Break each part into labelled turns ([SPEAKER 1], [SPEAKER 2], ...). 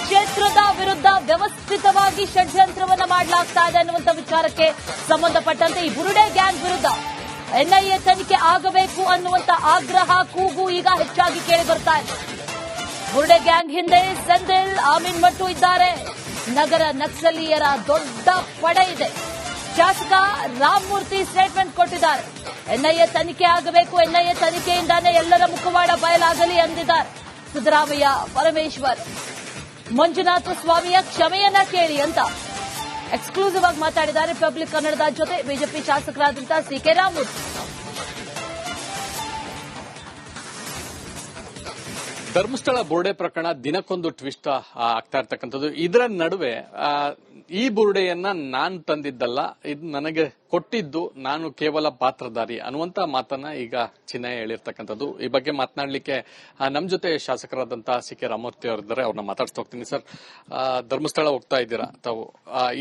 [SPEAKER 1] ಕ್ಷೇತ್ರದ ವಿರುದ್ಧ ವ್ಯವಸ್ಥಿತವಾಗಿ ಷಡ್ಯಂತ್ರವನ್ನ ಮಾಡಲಾಗ್ತಾ ಇದೆ ಅನ್ನುವಂಥ ವಿಚಾರಕ್ಕೆ ಸಂಬಂಧಪಟ್ಟಂತೆ ಈ ಬುರುಡೆ ಗ್ಯಾಂಗ್ ವಿರುದ್ಧ ಎನ್ಐಎ ತನಿಖೆ ಆಗಬೇಕು ಅನ್ನುವಂಥ ಆಗ್ರಹ ಕೂಗು ಈಗ ಹೆಚ್ಚಾಗಿ ಕೇಳಿ ಬರ್ತಾ ಇದೆ. ಬುರುಡೆ ಗ್ಯಾಂಗ್ ಹಿಂದೆ ಸೆಂದಿಲ್, ಆಮೀನ್ ಮಟ್ಟು ಇದ್ದಾರೆ. ನಗರ ನಕ್ಸಲೀಯರ ದೊಡ್ಡ ಪಡೆ ಇದೆ. ಶಾಸಕ ರಾಮಮೂರ್ತಿ ಸ್ಟೇಟ್ಮೆಂಟ್ ಕೊಟ್ಟಿದ್ದಾರೆ. ಎನ್ಐಎ ತನಿಖೆ ಆಗಬೇಕು, ಎನ್ಐಎ ತನಿಖೆಯಿಂದಾನೇ ಎಲ್ಲರ ಮುಖವಾಡ ಬಯಲಾಗಲಿ ಅಂದಿದ್ದಾರೆ. ಸಿದ್ದರಾಮಯ್ಯ, ಪರಮೇಶ್ವರ್, ಮಂಜುನಾಥ ಸ್ವಾಮಿಯ ಕ್ಷಮೆಯನ್ನ ಕೇಳಿ ಅಂತ ಎಕ್ಸ್ಕ್ಲೂಸಿವ್ ಆಗಿ ಮಾತಾಡಿದ್ದಾರೆ ಪಬ್ಲಿಕ್ ಕನ್ನಡದ ಜೊತೆ ಬಿಜೆಪಿ ಶಾಸಕರಾದಂತಹ ಸಿ.ಕೆ. ರಾಮಮೂರ್ತಿ.
[SPEAKER 2] ಧರ್ಮಸ್ಥಳ ಬುರುಡೆ ಪ್ರಕರಣ ದಿನಕ್ಕೊಂದು ಟ್ವಿಸ್ಟ್ ಆಗ್ತಾ ಇರ್ತಕ್ಕಂಥದ್ದು. ಇದರ ನಡುವೆ ಈ ಬುರುಡೆಯನ್ನ ನಾನ್ ತಂದಿದ್ದಲ್ಲ, ಇದು ನನಗೆ ಕೊಟ್ಟಿದ್ದು, ನಾನು ಕೇವಲ ಪಾತ್ರಧಾರಿ ಅನ್ನುವಂತ ಮಾತನ್ನ ಈಗ ಚಿನ್ನಯ್ಯ ಹೇಳಿರ್ತಕ್ಕಂಥದ್ದು. ಈ ಬಗ್ಗೆ ಮಾತನಾಡಲಿಕ್ಕೆ ನಮ್ ಜೊತೆ ಶಾಸಕರಾದಂತಹ ಸಿ.ಕೆ. ರಾಮಮೂರ್ತಿ ಅವರಿದ್ದಾರೆ. ಅವ್ರನ್ನ ಮಾತಾಡ್ತಾ ಹೋಗ್ತೀನಿ. ಸರ್, ಧರ್ಮಸ್ಥಳ ಹೋಗ್ತಾ ಇದ್ದೀರಾ ತಾವು.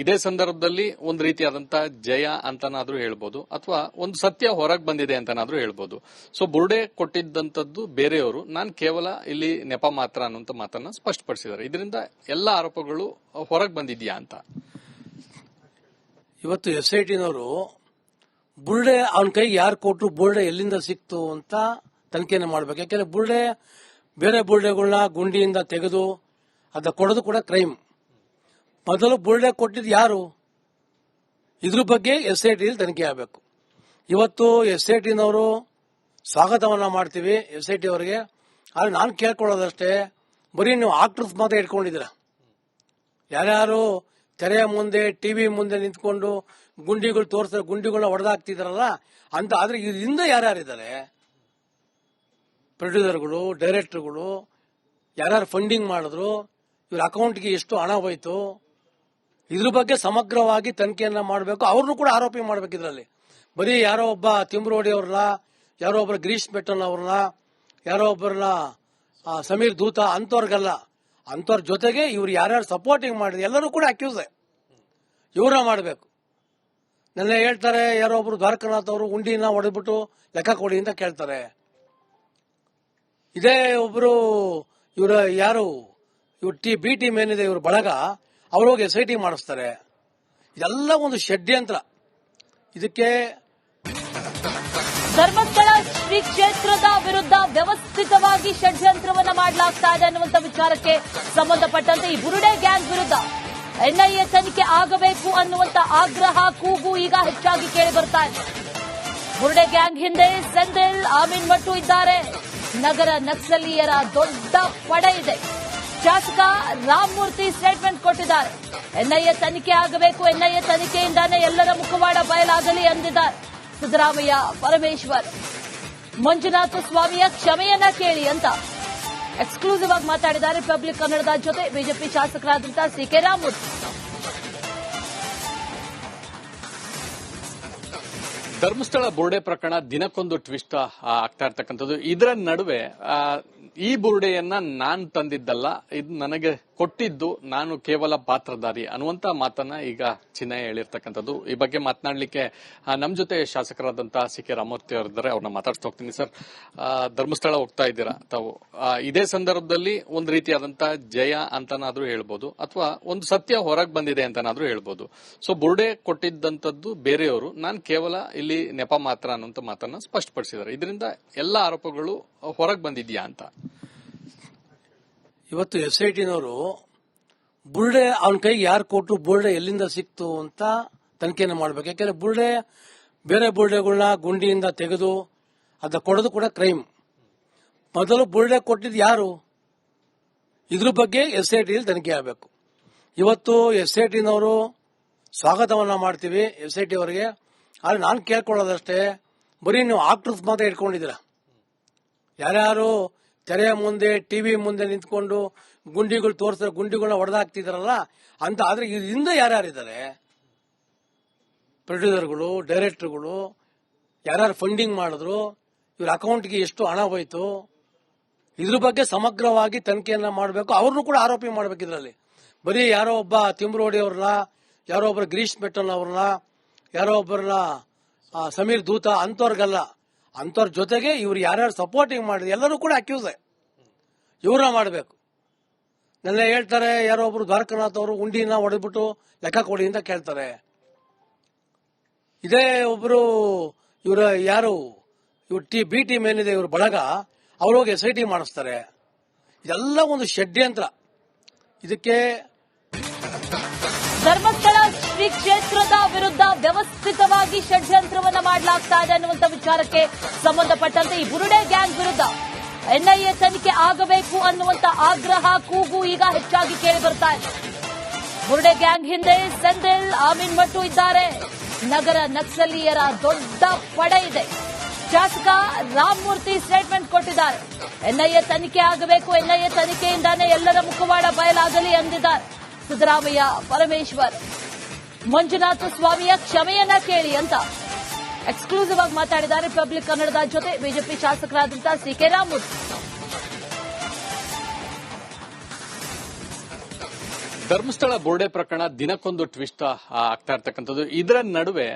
[SPEAKER 2] ಇದೇ ಸಂದರ್ಭದಲ್ಲಿ ಒಂದು ರೀತಿಯಾದಂತಹ ಜಯ ಅಂತನಾದ್ರೂ ಹೇಳ್ಬೋದು, ಅಥವಾ ಒಂದು ಸತ್ಯ ಹೊರಗೆ ಬಂದಿದೆ ಅಂತನಾದ್ರೂ ಹೇಳ್ಬೋದು. ಸೊ ಬುರುಡೆ ಕೊಟ್ಟಿದ್ದಂಥದ್ದು ಬೇರೆಯವರು, ನಾನು ಕೇವಲ ಇಲ್ಲಿ ನೆಪ ಮಾತ್ರ ಅನ್ನುವಂತ ಮಾತನ್ನ ಸ್ಪಷ್ಟಪಡಿಸಿದ್ದಾರೆ. ಇದರಿಂದ ಎಲ್ಲ ಆರೋಪಗಳು ಹೊರಗೆ ಬಂದಿದ್ಯಾ ಅಂತ.
[SPEAKER 3] ಇವತ್ತು SITನವರು ಬುರುಡೆ ಅವನ ಕೈಗೆ ಯಾರು ಕೊಟ್ಟರು, ಬುರುಡೆ ಎಲ್ಲಿಂದ ಸಿಕ್ತು ಅಂತ ತನಿಖೆಯನ್ನು ಮಾಡಬೇಕು. ಯಾಕೆಂದ್ರೆ ಬುರುಡೆ ಬೇರೆ ಬುರುಡೆಗಳನ್ನ ಗುಂಡಿಯಿಂದ ತೆಗೆದು ಅದ ಕೊಡೋದು ಕೂಡ ಕ್ರೈಮ್. ಮೊದಲು ಬುರುಡೆ ಕೊಟ್ಟಿದ್ದು ಯಾರು, ಇದ್ರ ಬಗ್ಗೆ SIT ತನಿಖೆ ಆಗಬೇಕು. ಇವತ್ತು SITನವರು ಸ್ವಾಗತವನ್ನ ಮಾಡ್ತೀವಿ SIT ಅವರಿಗೆ. ಆದ್ರೆ ನಾನು ಕೇಳ್ಕೊಳ್ಳೋದಷ್ಟೇ, ಬರೀ ನೀವು ಆಕ್ಟರ್ಸ್ ಮಾತ್ರ ಇಟ್ಕೊಂಡಿದ್ದೀರ. ಯಾರ್ಯಾರು ತೆರೆಯ ಮುಂದೆ, ಟಿವಿ ಮುಂದೆ ನಿಂತ್ಕೊಂಡು ಗುಂಡಿಗಳು ತೋರಿಸ್ತಾರೆ, ಗುಂಡಿಗಳನ್ನ ಹೊಡೆದಾಕ್ತಿದಾರಲ್ಲ ಅಂತ. ಆದ್ರೆ ಇದರಿಂದ ಯಾರ್ಯಾರಿದ್ದಾರೆ, ಪ್ರೊಡ್ಯೂಸರ್ಗಳು, ಡೈರೆಕ್ಟರ್ಗಳು, ಯಾರ್ಯಾರು ಫಂಡಿಂಗ್ ಮಾಡಿದ್ರು, ಇವ್ರ ಅಕೌಂಟ್ಗೆ ಎಷ್ಟು ಹಣ ಹೋಯ್ತು, ಇದ್ರ ಬಗ್ಗೆ ಸಮಗ್ರವಾಗಿ ತನಿಖೆಯನ್ನ ಮಾಡಬೇಕು. ಅವ್ರನ್ನು ಕೂಡ ಆರೋಪಿ ಮಾಡಬೇಕು. ಇದರಲ್ಲಿ ಬರೀ ಯಾರೋ ಒಬ್ಬ ತಿಮ್ರೋಡಿ ಅವ್ರನ್ನ, ಯಾರೋ ಒಬ್ಬರ ಗಿರೀಶ್ ಬೆಟ್ಟನ್ ಅವ್ರನ್ನ, ಯಾರೋ ಒಬ್ಬರನ್ನ ಸಮೀರ್ ದೂತ ಅಂತವ್ರಿಗಲ್ಲ, ಅಂತವ್ರ ಜೊತೆಗೆ ಇವ್ರು ಯಾರ್ಯಾರು ಸಪೋರ್ಟಿಂಗ್ ಮಾಡಿದ್ರು ಎಲ್ಲರೂ ಕೂಡ ಅಕ್ಯೂಸ್ ಇವ್ರನ್ನ ಮಾಡಬೇಕು. ನೆನ್ನೆ ಹೇಳ್ತಾರೆ ಯಾರೋ ಒಬ್ರು ದ್ವಾರಕನಾಥ್ ಅವರು ಉಂಡಿನ ಹೊಡೆದ್ಬಿಟ್ಟು ಲೆಕ್ಕ ಕೊಡಿ ಅಂತ ಕೇಳ್ತಾರೆ. ಇದೇ ಒಬ್ರು ಇವ್ರ ಯಾರು ಇವ್ರ ಬಿ ಟೀಮ್ ಏನಿದೆ ಇವ್ರ ಬಳಗ, ಅವ್ರು ಹೋಗಿ SIT ಮಾಡಿಸ್ತಾರೆ. ಇದೆಲ್ಲ ಒಂದು ಷಡ್ಯಂತ್ರ. ಇದಕ್ಕೆ
[SPEAKER 1] ಧರ್ಮಸ್ಥಳ ಶ್ರೀ ಕ್ಷೇತ್ರದ ವಿರುದ್ಧ ವ್ಯವಸ್ಥಿತವಾಗಿ ಷಡ್ಯಂತ್ರವನ್ನ ಮಾಡಲಾಗ್ತಾ ಇದೆ ಅನ್ನುವಂಥ ವಿಚಾರಕ್ಕೆ ಸಂಬಂಧಪಟ್ಟಂತೆ ಈ ಬುರುಡೆ ಗ್ಯಾಂಗ್ ವಿರುದ್ಧ ಎನ್ಐಎ ತನಿಖೆ ಆಗಬೇಕು ಅನ್ನುವಂಥ ಆಗ್ರಹ ಕೂಗು ಈಗ ಹೆಚ್ಚಾಗಿ ಕೇಳಿ ಬರ್ತಾ ಇದೆ. ಬುರುಡೆ ಗ್ಯಾಂಗ್ ಹಿಂದೆ ಸೆಂದಿಲ್, ಆಮೀನ್ ಮಟ್ಟು ಇದ್ದಾರೆ. ನಗರ ನಕ್ಸಲೀಯರ ದೊಡ್ಡ ಪಡೆ ಇದೆ. ಶಾಸಕ ರಾಮಮೂರ್ತಿ ಸ್ಟೇಟ್ಮೆಂಟ್ ಕೊಟ್ಟಿದ್ದಾರೆ. ಎನ್ಐಎ ತನಿಖೆ ಆಗಬೇಕು, ಎನ್ಐಎ ತನಿಖೆಯಿಂದಾನೇ ಎಲ್ಲರ ಮುಖವಾಡ ಬಯಲಾಗಲಿ ಅಂದಿದ್ದಾರೆ. ಸಿದ್ದರಾಮಯ್ಯ, ಪರಮೇಶ್ವರ್, ಮಂಜುನಾಥ ಸ್ವಾಮಿಯ ಕ್ಷಮೆಯನ್ನ ಕೇಳಿ ಅಂತ ಎಕ್ಸ್ಕ್ಲೂಸಿವ್ ಆಗಿ ಮಾತಾಡಿದ್ದಾರೆ ಪಬ್ಲಿಕ್ ಕನ್ನಡದ ಜೊತೆ ಬಿಜೆಪಿ ಶಾಸಕರಾದಂತಹ ಸಿ.ಕೆ. ರಾಮಮೂರ್ತಿ.
[SPEAKER 2] ಧರ್ಮಸ್ಥಳ ಬುರುಡೆ ಪ್ರಕರಣ ದಿನಕ್ಕೊಂದು ಟ್ವಿಸ್ಟ್ ಆಗ್ತಾ ಇರ್ತಕ್ಕಂಥದ್ದು. ಇದರ ನಡುವೆ ಈ ಬುರುಡೆಯನ್ನ ನಾನ್ ತಂದಿದ್ದಲ್ಲ, ಇದು ನನಗೆ ಕೊಟ್ಟಿದ್ದು, ನಾನು ಕೇವಲ ಪಾತ್ರಧಾರಿ ಅನ್ನುವಂತ ಮಾತನ್ನ ಈಗ ಚಿನ್ನಯ್ಯ ಹೇಳಿರ್ತಕ್ಕಂಥದ್ದು. ಈ ಬಗ್ಗೆ ಮಾತನಾಡಲಿಕ್ಕೆ ನಮ್ ಜೊತೆ ಶಾಸಕರಾದಂತಹ ಸಿ.ಕೆ. ರಾಮಮೂರ್ತಿ ಅವರಿದ್ದಾರೆ. ಅವ್ರನ್ನ ಮಾತಾಡ್ತಾ ಹೋಗ್ತೀನಿ. ಸರ್, ಧರ್ಮಸ್ಥಳ ಹೋಗ್ತಾ ಇದ್ದೀರಾ ತಾವು. ಇದೇ ಸಂದರ್ಭದಲ್ಲಿ ಒಂದು ರೀತಿಯಾದಂತಹ ಜಯ ಅಂತನಾದ್ರೂ ಹೇಳ್ಬೋದು, ಅಥವಾ ಒಂದು ಸತ್ಯ ಹೊರಗೆ ಬಂದಿದೆ ಅಂತನಾದ್ರೂ ಹೇಳ್ಬೋದು. ಸೊ ಬುರುಡೆ ಕೊಟ್ಟಿದ್ದಂಥದ್ದು ಬೇರೆಯವರು, ನಾನು ಕೇವಲ ಇಲ್ಲಿ ನೆಪ ಮಾತ್ರ ಅನ್ನುವಂತ ಮಾತನ್ನ ಸ್ಪಷ್ಟಪಡಿಸಿದ್ದಾರೆ. ಇದರಿಂದ ಎಲ್ಲ ಆರೋಪಗಳು ಹೊರಗೆ ಬಂದಿದ್ಯಾ ಅಂತ.
[SPEAKER 3] ಇವತ್ತು SITನವರು ಬುರುಡೆ ಅವನ ಕೈಗೆ ಯಾರು ಕೊಟ್ಟರು, ಬುರುಡೆ ಎಲ್ಲಿಂದ ಸಿಕ್ತು ಅಂತ ತನಿಖೆಯನ್ನು ಮಾಡಬೇಕು. ಯಾಕೆಂದ್ರೆ ಬುರುಡೆ ಬೇರೆ ಬುರುಡೆಗಳನ್ನ ಗುಂಡಿಯಿಂದ ತೆಗೆದು ಅದ ಕೊಡೋದು ಕೂಡ ಕ್ರೈಮ್. ಮೊದಲು ಬುರುಡೆ ಕೊಟ್ಟಿದ್ದು ಯಾರು, ಇದ್ರ ಬಗ್ಗೆ SIT ತನಿಖೆ ಆಗಬೇಕು. ಇವತ್ತು SITನವರು ಸ್ವಾಗತವನ್ನ ಮಾಡ್ತೀವಿ SIT ಅವರಿಗೆ. ಆದ್ರೆ ನಾನು ಕೇಳ್ಕೊಳ್ಳೋದಷ್ಟೇ, ಬರೀ ನೀವು ಆಕ್ಟರ್ಸ್ ಮಾತ್ರ ಇಟ್ಕೊಂಡಿದ್ದೀರ. ಯಾರ್ಯಾರು ತೆರೆಯ ಮುಂದೆ, ಟಿವಿ ಮುಂದೆ ನಿಂತ್ಕೊಂಡು ಗುಂಡಿಗಳು ತೋರಿಸ್ತಾರೆ, ಗುಂಡಿಗಳನ್ನ ಹೊಡೆದಾಕ್ತಿದಾರಲ್ಲ ಅಂತ. ಆದ್ರೆ ಇದರಿಂದ ಯಾರ್ಯಾರಿದ್ದಾರೆ, ಪ್ರೊಡ್ಯೂಸರ್ಗಳು, ಡೈರೆಕ್ಟರ್ಗಳು, ಯಾರ್ಯಾರು ಫಂಡಿಂಗ್ ಮಾಡಿದ್ರು, ಇವ್ರ ಅಕೌಂಟ್ಗೆ ಎಷ್ಟು ಹಣ ಹೋಯ್ತು, ಇದ್ರ ಬಗ್ಗೆ ಸಮಗ್ರವಾಗಿ ತನಿಖೆಯನ್ನ ಮಾಡಬೇಕು. ಅವ್ರನ್ನು ಕೂಡ ಆರೋಪಿ ಮಾಡಬೇಕು. ಇದರಲ್ಲಿ ಬರೀ ಯಾರೋ ಒಬ್ಬ ತಿಮ್ರೋಡಿ ಅವ್ರನ್ನ, ಯಾರೋ ಒಬ್ಬರ ಗಿರೀಶ್ ಬೆಟ್ಟನ್ ಅವ್ರನ್ನ, ಯಾರೋ ಒಬ್ಬರನ್ನ ಸಮೀರ್ ದೂತ ಅಂತವ್ರಿಗಲ್ಲ, ಅಂತವ್ರ ಜೊತೆಗೆ ಇವ್ರು ಯಾರ್ಯಾರು ಸಪೋರ್ಟಿಂಗ್ ಮಾಡಿದ್ರು ಎಲ್ಲರೂ ಕೂಡ ಅಕ್ಯೂಸ್ ಇವ್ರನ್ನ ಮಾಡಬೇಕು. ನನ್ನ ಹೇಳ್ತಾರೆ ಯಾರೋ ಒಬ್ರು ದ್ವಾರಕನಾಥ್ ಅವರು ಉಂಡಿನ ಹೊಡೆದ್ಬಿಟ್ಟು ಲೆಕ್ಕ ಕೊಡಿ ಅಂತ ಕೇಳ್ತಾರೆ. ಇದೇ ಒಬ್ರು ಇವರ ಯಾರು ಬಿ ಟೀಮ್ ಏನಿದೆ ಇವ್ರ ಬಳಗ ಅವ್ರು ಹೋಗಿ SIT ಮಾಡಿಸ್ತಾರೆ. ಇದೆಲ್ಲ ಒಂದು ಷಡ್ಯಂತ್ರ. ಇದಕ್ಕೆ
[SPEAKER 1] ಧರ್ಮಸ್ಥಳ ಶ್ರೀ ಕ್ಷೇತ್ರದ ವಿರುದ್ಧ ವ್ಯವಸ್ಥಿತವಾಗಿ ಷಡ್ಯಂತ್ರವನ್ನ ಮಾಡಲಾಗ್ತಾ ಇದೆ ಅನ್ನುವಂಥ ವಿಚಾರಕ್ಕೆ ಸಂಬಂಧಪಟ್ಟಂತೆ ಈ ಬುರುಡೆ ಗ್ಯಾಂಗ್ ವಿರುದ್ಧ NIA ತನಿಖೆ ಆಗಬೇಕು ಅನ್ನುವಂಥ ಆಗ್ರಹ ಕೂಗು ಈಗ ಹೆಚ್ಚಾಗಿ ಕೇಳಿ ಬರ್ತಾ ಇದೆ. ಬುರುಡೆ ಗ್ಯಾಂಗ್ ಹಿಂದೆ ಸೆಂಥಿಲ್, ಆಮೀನ್ ಮಟ್ಟು ಇದ್ದಾರೆ. ನಗರ ನಕ್ಸಲೀಯರ ದೊಡ್ಡ ಪಡೆ ಇದೆ. ಶಾಸಕ ರಾಮಮೂರ್ತಿ ಸ್ಟೇಟ್ಮೆಂಟ್ ಕೊಟ್ಟಿದ್ದಾರೆ. NIA ತನಿಖೆ ಆಗಬೇಕು, NIA ತನಿಖೆಯಿಂದಾನೇ ಎಲ್ಲರ ಮುಖವಾಡ ಬಯಲಾಗಲಿ ಎಂದಿದ್ದಾರೆ. ಸಿದ್ದರಾಮಯ್ಯ, ಪರಮೇಶ್ವರ್, ಮಂಜುನಾಥ ಸ್ವಾಮಿಯ ಕ್ಷಮೆಯನ್ನ ಕೇಳಿ ಅಂತ ಎಕ್ಸ್ಕ್ಲೂಸಿವ್ ಆಗಿ ಮಾತಾಡಿದ್ದಾರೆ ರಿಪಬ್ಲಿಕ್ ಕನ್ನಡದ ಜೊತೆ ಬಿಜೆಪಿ ಶಾಸಕರಾದಂತಹ CK ರಾಮಮೂರ್ತಿ.
[SPEAKER 2] ಧರ್ಮಸ್ಥಳ ಬುರುಡೆ ಪ್ರಕರಣ ದಿನಕ್ಕೊಂದು ಟ್ವಿಸ್ಟ್ ಆಗ್ತಾ ಇರ್ತಕ್ಕಂಥದ್ದು. ಇದರ ನಡುವೆ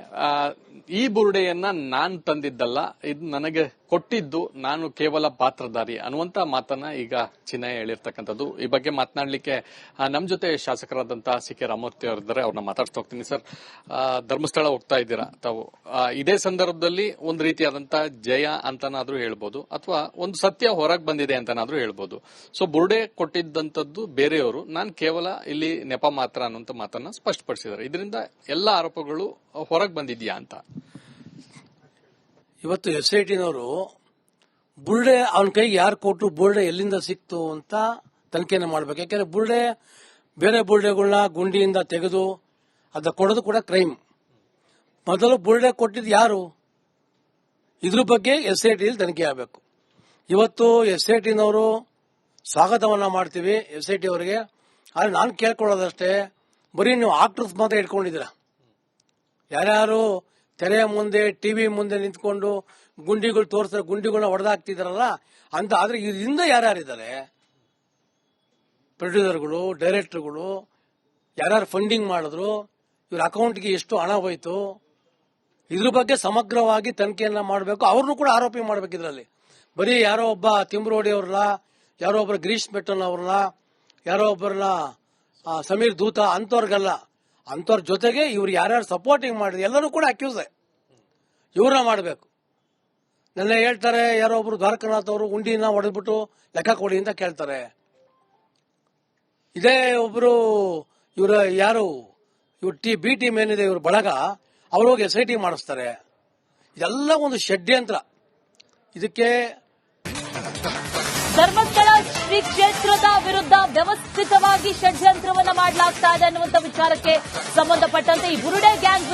[SPEAKER 2] ಈ ಬುರುಡೆಯನ್ನ ನಾನ್ ತಂದಿದ್ದಲ್ಲ, ಇದು ನನಗೆ ಕೊಟ್ಟಿದ್ದು, ನಾನು ಕೇವಲ ಪಾತ್ರಧಾರಿ ಅನ್ನುವಂತ ಮಾತನ್ನ ಈಗ ಚಿನ್ನಯ್ಯ ಹೇಳಿರ್ತಕ್ಕಂಥದ್ದು. ಈ ಬಗ್ಗೆ ಮಾತನಾಡಲಿಕ್ಕೆ ನಮ್ ಜೊತೆ ಶಾಸಕರಾದಂತಹ CK ರಾಮಮೂರ್ತಿ ಅವರಿದ್ದಾರೆ. ಅವ್ರನ್ನ ಮಾತಾಡ್ತಾ ಹೋಗ್ತೀನಿ. ಸರ್, ಧರ್ಮಸ್ಥಳ ಹೋಗ್ತಾ ಇದ್ದೀರಾ ತಾವು. ಇದೇ ಸಂದರ್ಭದಲ್ಲಿ ಒಂದು ರೀತಿಯಾದಂತಹ ಜಯ ಅಂತನಾದ್ರೂ ಹೇಳ್ಬೋದು, ಅಥವಾ ಒಂದು ಸತ್ಯ ಹೊರಗೆ ಬಂದಿದೆ ಅಂತನಾದ್ರೂ ಹೇಳ್ಬೋದು. ಸೊ ಬುರುಡೆ ಕೊಟ್ಟಿದ್ದಂಥದ್ದು ಬೇರೆಯವರು, ನಾನು ಕೇವಲ ಇಲ್ಲಿ ನೆಪ ಮಾತ್ರ ಅನ್ನುವಂತ ಮಾತನ್ನ ಸ್ಪಷ್ಟಪಡಿಸಿದ್ದಾರೆ. ಇದರಿಂದ ಎಲ್ಲ ಆರೋಪಗಳು ಹೊರಗೆ ಬಂದಿದ್ಯಾ ಅಂತ.
[SPEAKER 3] ಇವತ್ತು SITನವರು ಬುರುಡೆ ಅವನ ಕೈಗೆ ಯಾರು ಕೊಟ್ಟರು, ಬುರುಡೆ ಎಲ್ಲಿಂದ ಸಿಕ್ತು ಅಂತ ತನಿಖೆನ ಮಾಡ್ಬೇಕು. ಯಾಕಂದ್ರೆ ಬುರುಡೆ ಬೇರೆ ಬುರುಡೆಗಳನ್ನ ಗುಂಡಿಯಿಂದ ತೆಗೆದು ಅದ ಕೊಡೋದು ಕೂಡ ಕ್ರೈಮ್. ಮೊದಲು ಬುರುಡೆ ಕೊಟ್ಟಿದ್ದು ಯಾರು, ಇದ್ರ ಬಗ್ಗೆ SIT ತನಿಖೆ ಆಗಬೇಕು. ಇವತ್ತು SITನವರು ಸ್ವಾಗತವನ್ನ ಮಾಡ್ತೀವಿ SIT ಅವರಿಗೆ. ಆದ್ರೆ ನಾನು ಕೇಳ್ಕೊಳ್ಳೋದಷ್ಟೇ, ಬರೀ ನೀವು ಆಕ್ಟರ್ಸ್ ಮಾತ್ರ ಇಟ್ಕೊಂಡಿದ್ದೀರಾ. ಯಾರ್ಯಾರು ತೆರೆಯ ಮುಂದೆ ಟಿವಿ ಮುಂದೆ ನಿಂತ್ಕೊಂಡು ಗುಂಡಿಗಳು ತೋರಿಸ್ತಾರೆ, ಗುಂಡಿಗಳನ್ನ ಹೊಡೆದಾಕ್ತಿದಾರಲ್ಲ ಅಂತ. ಆದ್ರೆ ಇದರಿಂದ ಯಾರ್ಯಾರಿದ್ದಾರೆ, ಪ್ರೊಡ್ಯೂಸರ್ಗಳು, ಡೈರೆಕ್ಟರ್ಗಳು, ಯಾರ್ಯಾರು ಫಂಡಿಂಗ್ ಮಾಡಿದ್ರು, ಇವ್ರ ಅಕೌಂಟ್ಗೆ ಎಷ್ಟು ಹಣ ಹೋಯ್ತು, ಇದ್ರ ಬಗ್ಗೆ ಸಮಗ್ರವಾಗಿ ತನಿಖೆಯನ್ನ ಮಾಡಬೇಕು. ಅವ್ರನ್ನೂ ಕೂಡ ಆರೋಪಿ ಮಾಡಬೇಕು. ಇದರಲ್ಲಿ ಬರೀ ಯಾರೋ ಒಬ್ಬ ತಿಮ್ರೋಡಿ ಅವ್ರನ್ನ, ಯಾರೋ ಒಬ್ಬರ ಗಿರೀಶ್ ಮೆಟ್ಟನ್ ಅವ್ರನ್ನ, ಯಾರೋ ಒಬ್ಬರನ್ನ ಸಮೀರ್ ದೂತ ಅಂತವ್ರಿಗಲ್ಲ, ಅಂತವ್ರ ಜೊತೆಗೆ ಇವ್ರು ಯಾರ್ಯಾರು ಸಪೋರ್ಟಿಂಗ್ ಮಾಡಿದ್ರು ಎಲ್ಲರೂ ಕೂಡ ಅಕ್ಯೂಸ್ ಇವ್ರನ್ನ ಮಾಡಬೇಕು. ನನ್ನ ಹೇಳ್ತಾರೆ ಯಾರೋ ಒಬ್ರು ದ್ವಾರಕನಾಥ್ ಅವರು ಉಂಡಿನ ಹೊಡೆದ್ಬಿಟ್ಟು ಲೆಕ್ಕ ಕೊಡಿ ಅಂತ ಕೇಳ್ತಾರೆ. ಇದೇ ಒಬ್ರು ಇವರ ಯಾರು ಬಿ ಟೀಮ್ ಏನಿದೆ ಇವ್ರ ಬಳಗ ಅವ್ರು ಹೋಗಿ SIT ಮಾಡಿಸ್ತಾರೆ. ಇದೆಲ್ಲ ಒಂದು ಷಡ್ಯಂತ್ರ. ಇದಕ್ಕೆ
[SPEAKER 1] ಧರ್ಮಸ್ಥಳ ಶ್ರೀ ಕ್ಷೇತ್ರದ ವಿರುದ್ಧ ವ್ಯವಸ್ಥಿತವಾಗಿ ಷಡ್ಯಂತ್ರವನ್ನ ಮಾಡಲಾಗ್ತಾ ಇದೆ ಅನ್ನುವಂಥ ವಿಚಾರಕ್ಕೆ ಸಂಬಂಧಪಟ್ಟಂತೆ ಈ ಬುರುಡೆ ಗ್ಯಾಂಗ್